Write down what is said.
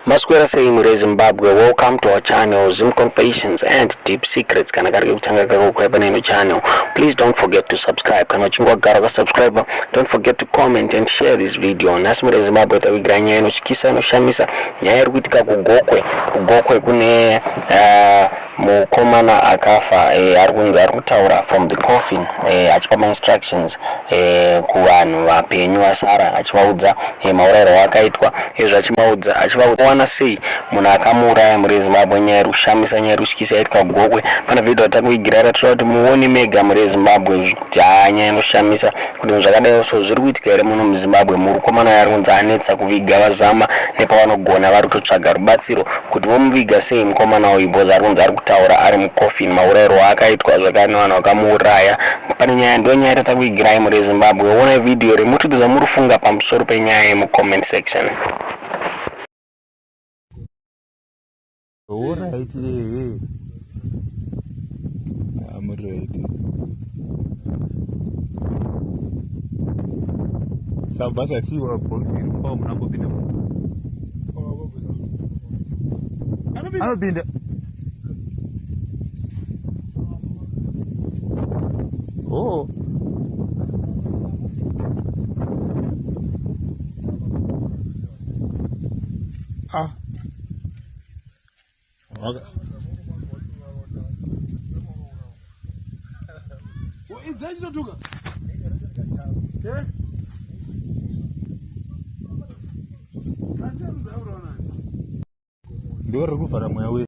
Masquera saying Zimbabwe, welcome to our channel, Zim Confessions and Deep Secrets. Kana karibu kuchanga PaGokwe hapa channel. Please don't forget to subscribe. Kana chungwa gara subscribe. Don't forget to comment and share this video. Nasmure Zimbabwe tawigranya eno chikisa no shamisa. Nyairi kuitika kugokwe kune mukomana akafa ari kutaura from the coffin achipa instructions kuvanhu vapenyu vasara achivaudza maurayiro akaitwa izvo achivaudza wana sei munhu akamuuraya muri Zimbabwe nyaya iri kushamisa nyaya iri kutyisa yaitwa kugokwe. Pana vhidhiyo takuigira toda kuti muone mega muri Zimbabwe kuti nyaya inoshamisa kuti zvakadai so zviri kuitika here muno muZimbabwe. Mukomana ari kunzi anetsa kuviga vazama nepavanogona vari kutotsvaga rubatsiro kuti vomuviga sei mukomana uyu because ari kunzi ari kutaura ari muCoffin maurayiro akaitwa zvakare nevanhu vakamuuraya. Pane nyaya ndonyaya yatatakuigirai muri Zimbabwe. Ona vhidhiyo remutudza muri kufunga pamusoro penyaya yemucomment section. All right, I'm right. Sabasa si wa bonfire pa mnako binda. Ano binda. Oh. Ah. Okay. What is that you do? Ndio rukufara mwe